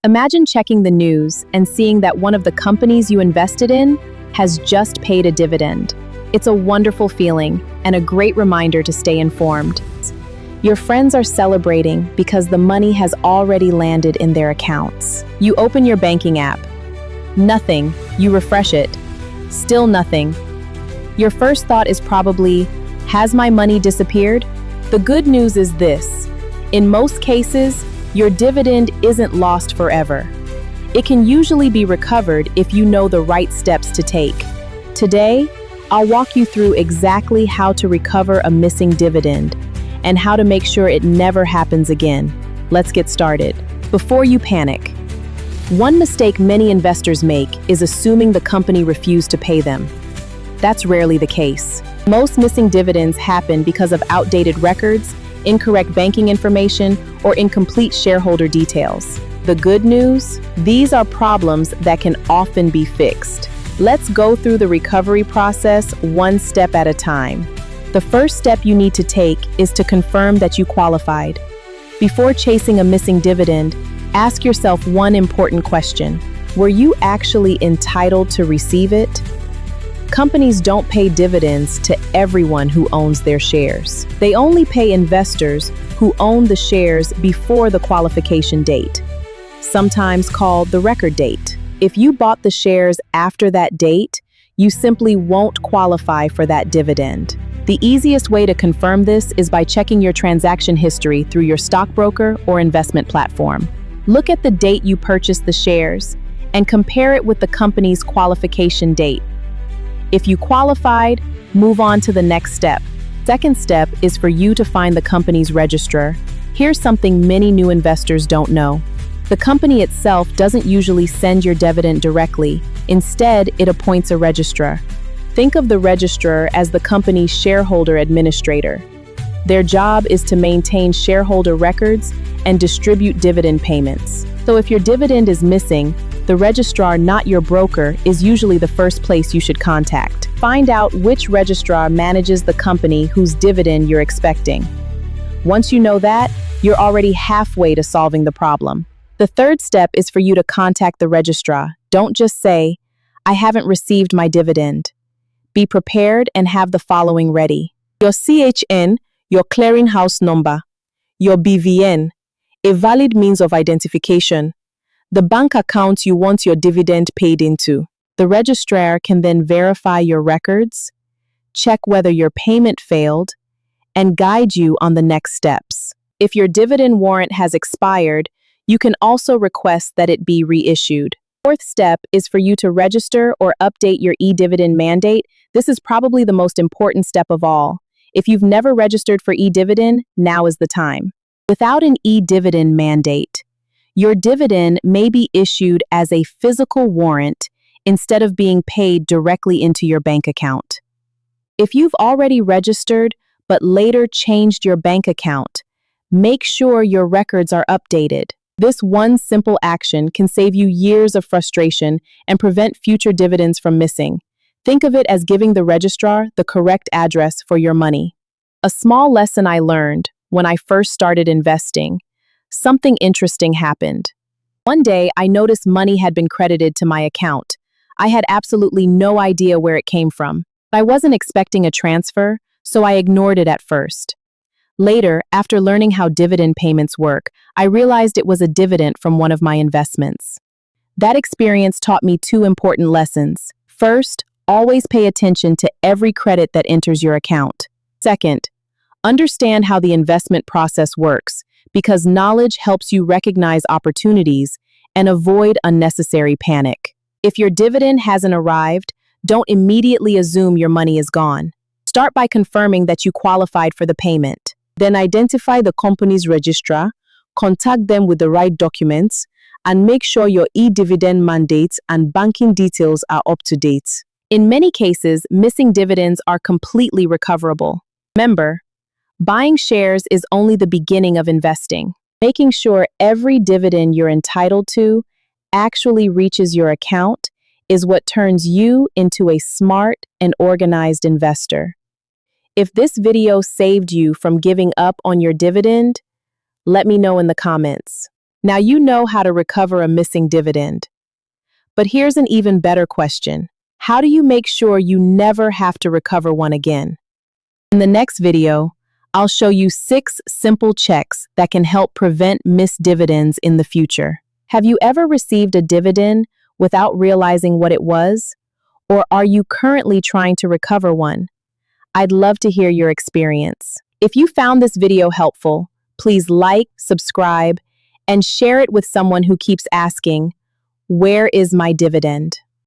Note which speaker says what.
Speaker 1: Imagine checking the news and seeing that one of the companies you invested in has just paid a dividend. It's a wonderful feeling and a great reminder to stay informed. Your friends are celebrating because the money has already landed in their accounts. You open your banking app. Nothing. You refresh it. Still nothing. Your first thought is probably, has my money disappeared? The good news is this. In most cases, your dividend isn't lost forever. It can usually be recovered if you know the right steps to take. Today, I'll walk you through exactly how to recover a missing dividend and how to make sure it never happens again. Let's get started. Before you panic, one mistake many investors make is assuming the company refused to pay them. That's rarely the case. Most missing dividends happen because of outdated records, incorrect banking information, or incomplete shareholder details. The good news? These are problems that can often be fixed. Let's go through the recovery process one step at a time. The first step you need to take is to confirm that you qualified. Before chasing a missing dividend, ask yourself one important question. Were you actually entitled to receive it? Companies don't pay dividends to everyone who owns their shares. They only pay investors who own the shares before the qualification date, sometimes called the record date. If you bought the shares after that date, you simply won't qualify for that dividend. The easiest way to confirm this is by checking your transaction history through your stockbroker or investment platform. Look at the date you purchased the shares and compare it with the company's qualification date. If you qualified, move on to the next step. Second step is for you to find the company's registrar. Here's something many new investors don't know. The company itself doesn't usually send your dividend directly. Instead, it appoints a registrar. Think of the registrar as the company's shareholder administrator. Their job is to maintain shareholder records and distribute dividend payments. So if your dividend is missing, the registrar, not your broker, is usually the first place you should contact. Find out which registrar manages the company whose dividend you're expecting. Once you know that, you're already halfway to solving the problem. The third step is for you to contact the registrar. Don't just say, "I haven't received my dividend." Be prepared and have the following ready. Your CHN, your clearinghouse number, your BVN, a valid means of identification, the bank account you want your dividend paid into. The registrar can then verify your records, check whether your payment failed, and guide you on the next steps. If your dividend warrant has expired, you can also request that it be reissued. Fourth step is for you to register or update your e-Dividend mandate. This is probably the most important step of all. If you've never registered for e-Dividend, now is the time. Without an e-Dividend mandate, your dividend may be issued as a physical warrant instead of being paid directly into your bank account. If you've already registered but later changed your bank account, make sure your records are updated. This one simple action can save you years of frustration and prevent future dividends from missing. Think of it as giving the registrar the correct address for your money. A small lesson I learned when I first started investing. Something interesting happened. One day, I noticed money had been credited to my account. I had absolutely no idea where it came from. I wasn't expecting a transfer, so I ignored it at first. Later, after learning how dividend payments work, I realized it was a dividend from one of my investments. That experience taught me two important lessons. First, always pay attention to every credit that enters your account. Second, understand how the investment process works, because knowledge helps you recognize opportunities and avoid unnecessary panic. If your dividend hasn't arrived, don't immediately assume your money is gone. Start by confirming that you qualified for the payment. Then identify the company's registrar, contact them with the right documents, and make sure your e-Dividend mandates and banking details are up to date. In many cases, missing dividends are completely recoverable. Remember, buying shares is only the beginning of investing. Making sure every dividend you're entitled to actually reaches your account is what turns you into a smart and organized investor. If this video saved you from giving up on your dividend, let me know in the comments. Now you know how to recover a missing dividend. But here's an even better question. How do you make sure you never have to recover one again? In the next video, I'll show you 6 simple checks that can help prevent missed dividends in the future. Have you ever received a dividend without realizing what it was? Or are you currently trying to recover one? I'd love to hear your experience. If you found this video helpful, please like, subscribe, and share it with someone who keeps asking, "Where is my dividend?"